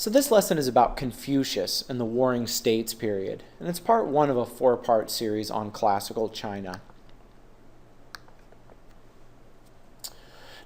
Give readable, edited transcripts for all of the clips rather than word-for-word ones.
So this lesson is about Confucius and the Warring States period, and it's part one of a four-part series on classical China.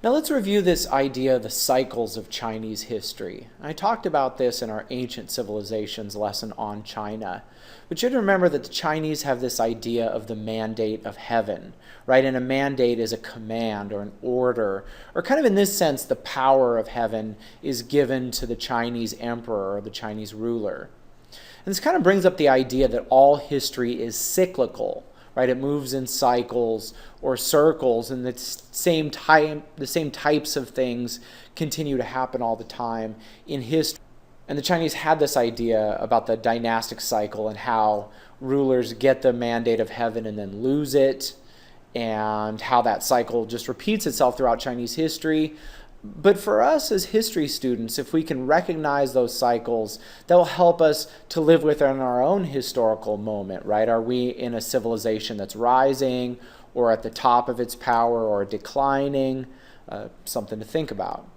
Now let's review this idea of the cycles of Chinese history. I talked about this in our Ancient Civilizations lesson on China. But you should remember that the Chinese have this idea of the mandate of heaven, right? And a mandate is a command or an order, or kind of in this sense, the power of heaven is given to the Chinese emperor or the Chinese ruler. And this kind of brings up the idea that all history is cyclical, right? It moves in cycles or circles, and the same types of things continue to happen all the time in history. And the Chinese had this idea about the dynastic cycle and how rulers get the mandate of heaven and then lose it, and how that cycle just repeats itself throughout Chinese history. But for us as history students, if we can recognize those cycles, that will help us to live within our own historical moment, right? Are we in a civilization that's rising or at the top of its power or declining? Something to think about.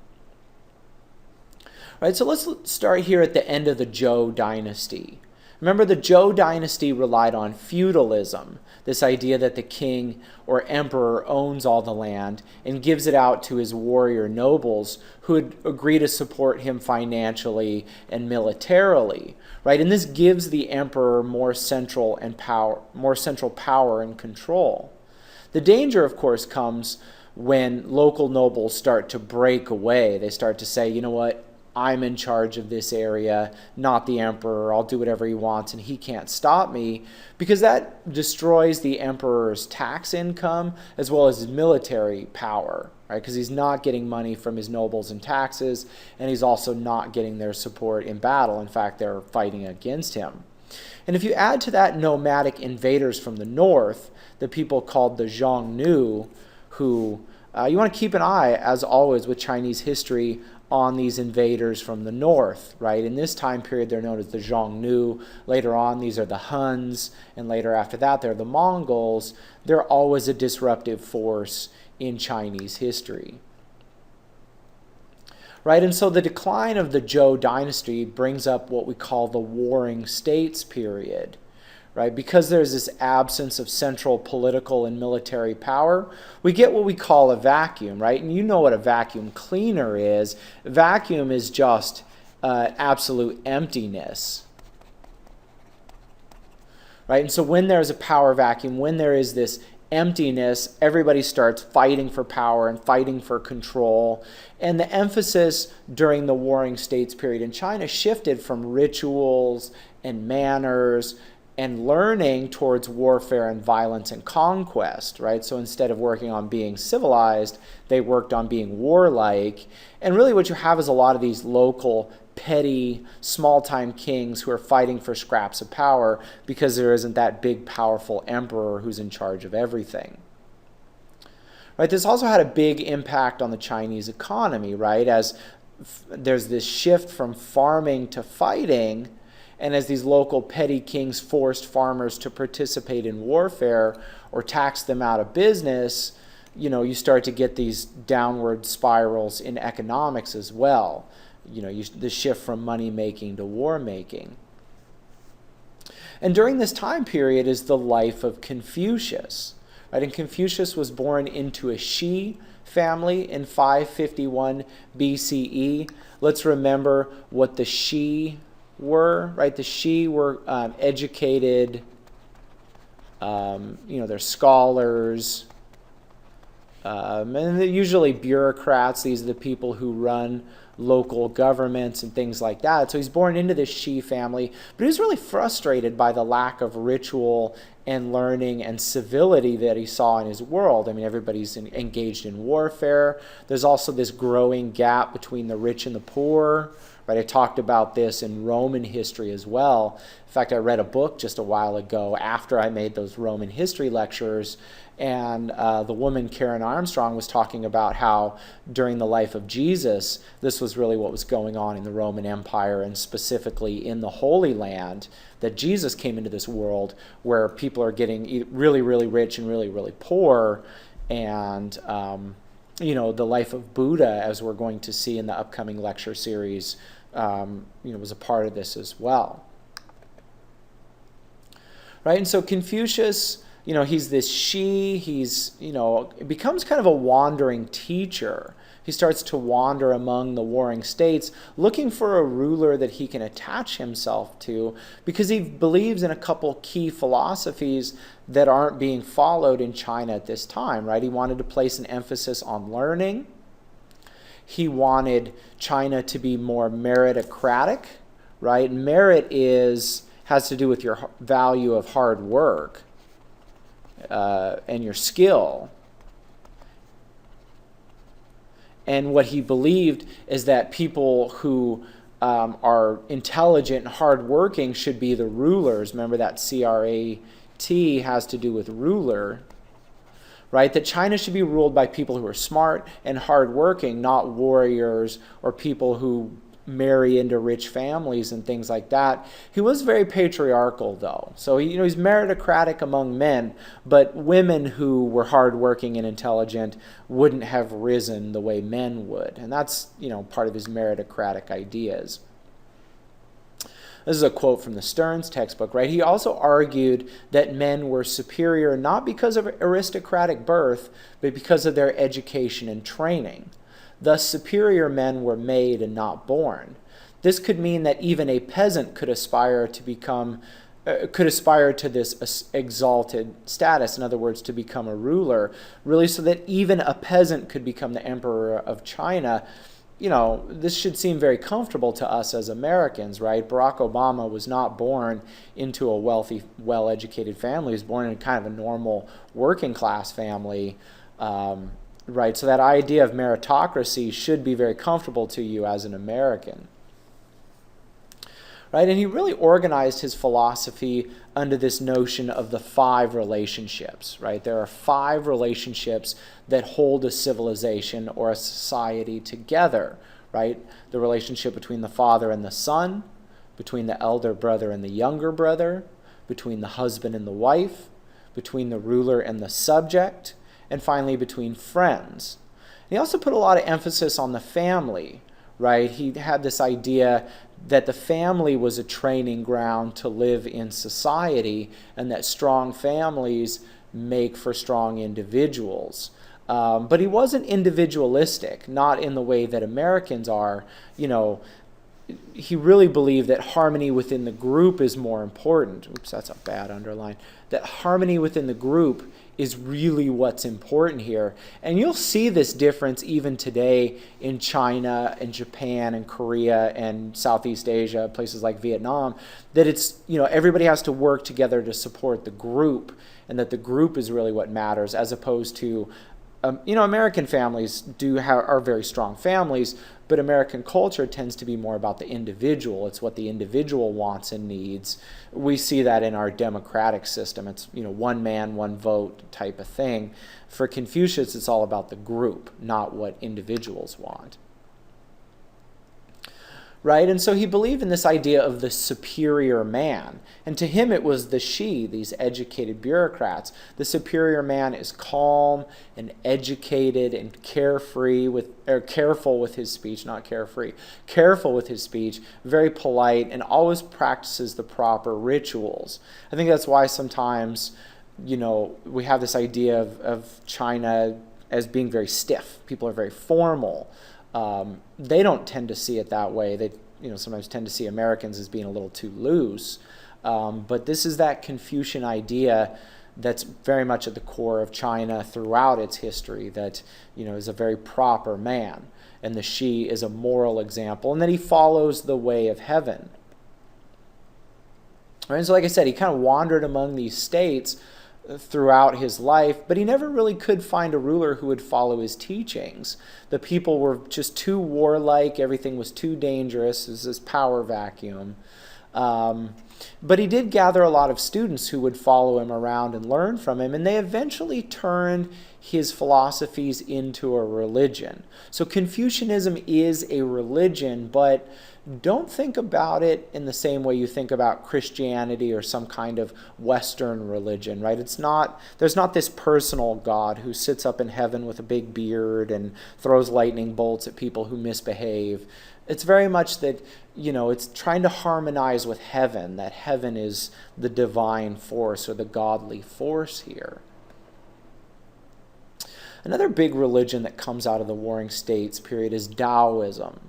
Right, so let's start here at the end of the Zhou Dynasty. Remember, the Zhou Dynasty relied on feudalism, this idea that the king or emperor owns all the land and gives it out to his warrior nobles who would agree to support him financially and militarily, right? And this gives the emperor more central power and control. The danger, of course, comes when local nobles start to break away. They start to say, you know what? I'm in charge of this area, not the emperor. I'll do whatever he wants and he can't stop me, because that destroys the emperor's tax income as well as his military power, right? Because he's not getting money from his nobles in taxes, and he's also not getting their support in battle. In fact, they're fighting against him. And if you add to that nomadic invaders from the north, the people called the Xiongnu, who you want to keep an eye, as always with Chinese history, on these invaders from the north, right? In this time period, they're known as the Xiongnu. Later on, these are the Huns, and later after that, they're the Mongols. They're always a disruptive force in Chinese history, right? And so the decline of the Zhou Dynasty brings up what we call the Warring States period, right? Because there's this absence of central political and military power, we get what we call a vacuum, right? And you know what a vacuum cleaner is. Vacuum is just absolute emptiness, right? And so when there's a power vacuum, when there is this emptiness, everybody starts fighting for power and fighting for control. And the emphasis during the Warring States period in China shifted from rituals and manners and learning towards warfare and violence and conquest, right? So instead of working on being civilized, they worked on being warlike. And really what you have is a lot of these local, petty, small-time kings who are fighting for scraps of power because there isn't that big, powerful emperor who's in charge of everything. Right? This also had a big impact on the Chinese economy, right? As there's this shift from farming to fighting, and as these local petty kings forced farmers to participate in warfare or taxed them out of business, you start to get these downward spirals in economics as well. The shift from money making to war making. And during this time period is the life of Confucius, right? And Confucius was born into a Shi family in 551 BCE. Let's remember what the Shi were, right? The Shi were educated, they're scholars, and they're usually bureaucrats. These are the people who run local governments and things like that. So he's born into this Shi family, but he was really frustrated by the lack of ritual and learning and civility that he saw in his world. I mean, everybody's engaged in warfare. There's also this growing gap between the rich and the poor, right? I talked about this in Roman history as well. In fact, I read a book just a while ago after I made those Roman history lectures, and the woman Karen Armstrong was talking about how during the life of Jesus, this was really what was going on in the Roman Empire, and specifically in the Holy Land, that Jesus came into this world where people are getting really, really rich and really, really poor, and the life of Buddha, as we're going to see in the upcoming lecture series, was a part of this as well. Right, and so Confucius, he's this he's, becomes kind of a wandering teacher. He starts to wander among the warring states, looking for a ruler that he can attach himself to, because he believes in a couple key philosophies that aren't being followed in China at this time, right? He wanted to place an emphasis on learning. He wanted China to be more meritocratic, right? Merit has to do with your value of hard work and your skill. And what he believed is that people who are intelligent and hardworking should be the rulers. Remember that CRAT has to do with ruler, right? That China should be ruled by people who are smart and hardworking, not warriors or people who marry into rich families and things like that. He was very patriarchal, though. So he's meritocratic among men, but women who were hardworking and intelligent wouldn't have risen the way men would. And that's, part of his meritocratic ideas. This is a quote from the Stearns textbook, right? He also argued that men were superior not because of aristocratic birth, but because of their education and training. Thus, superior men were made and not born. This could mean that even a peasant could aspire to this exalted status, in other words, to become a ruler, really so that even a peasant could become the emperor of China. This should seem very comfortable to us as Americans, right? Barack Obama was not born into a wealthy, well-educated family. He was born in kind of a normal working class family. Right, so that idea of meritocracy should be very comfortable to you as an American. Right, and he really organized his philosophy under this notion of the 5 relationships, right? There are 5 relationships that hold a civilization or a society together, right? The relationship between the father and the son, between the elder brother and the younger brother, between the husband and the wife, between the ruler and the subject, and finally between friends. And he also put a lot of emphasis on the family, right? He had this idea that the family was a training ground to live in society, and that strong families make for strong individuals. But he wasn't individualistic, not in the way that Americans are. He really believed that harmony within the group is more important. Oops, that's a bad underline. That harmony within the group is really what's important here. And you'll see this difference even today in China and Japan and Korea and Southeast Asia, places like Vietnam, that it's, everybody has to work together to support the group, and that the group is really what matters, as opposed to, American families are very strong families, but American culture tends to be more about the individual. It's what the individual wants and needs. We see that in our democratic system. It's, one man, one vote type of thing. For Confucius, it's all about the group, not what individuals want. Right? And so he believed in this idea of the superior man. And to him it was these educated bureaucrats. The superior man is calm and educated and careful with his speech, careful with his speech, very polite, and always practices the proper rituals. I think that's why sometimes, we have this idea of China as being very stiff. People are very formal. They don't tend to see it that way. They, sometimes tend to see Americans as being a little too loose. But this is that Confucian idea that's very much at the core of China throughout its history, that, is a very proper man. And the Shi is a moral example. And then he follows the way of heaven. And so, like I said, he kind of wandered among these states throughout his life, but he never really could find a ruler who would follow his teachings. The people were just too warlike, everything was too dangerous, it was this power vacuum. But he did gather a lot of students who would follow him around and learn from him, and they eventually turned his philosophies into a religion. So Confucianism is a religion, but don't think about it in the same way you think about Christianity or some kind of Western religion, right? There's not this personal God who sits up in heaven with a big beard and throws lightning bolts at people who misbehave. It's very much that, it's trying to harmonize with heaven, that heaven is the divine force or the godly force here. Another big religion that comes out of the Warring States period is Taoism,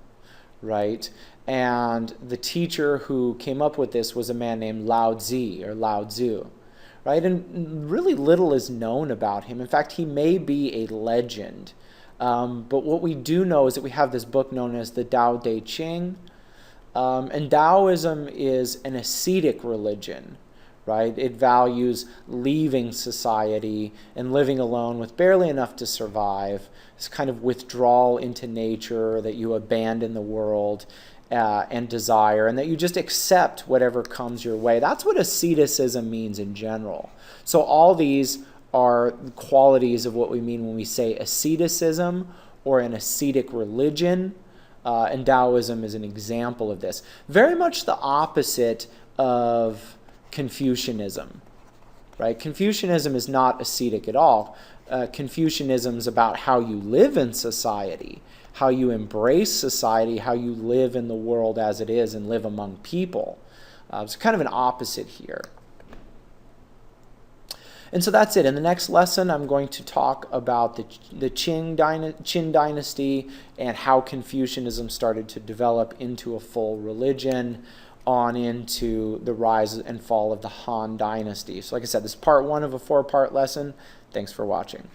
right? And the teacher who came up with this was a man named Lao Tzu, right? And really little is known about him. In fact, he may be a legend. But what we do know is that we have this book known as the Tao Te Ching. And Taoism is an ascetic religion, right? It values leaving society and living alone with barely enough to survive. It's kind of withdrawal into nature, that you abandon the world and desire, and that you just accept whatever comes your way. That's what asceticism means in general. So all these are qualities of what we mean when we say asceticism or an ascetic religion, and Taoism is an example of this. Very much the opposite of Confucianism, right? Confucianism is not ascetic at all. Confucianism is about how you live in society, how you embrace society, how you live in the world as it is and live among people. It's kind of an opposite here. And so that's it. In the next lesson, I'm going to talk about the Qin Dynasty and how Confucianism started to develop into a full religion on into the rise and fall of the Han Dynasty. So like I said, this is part 1 of a 4-part lesson. Thanks for watching.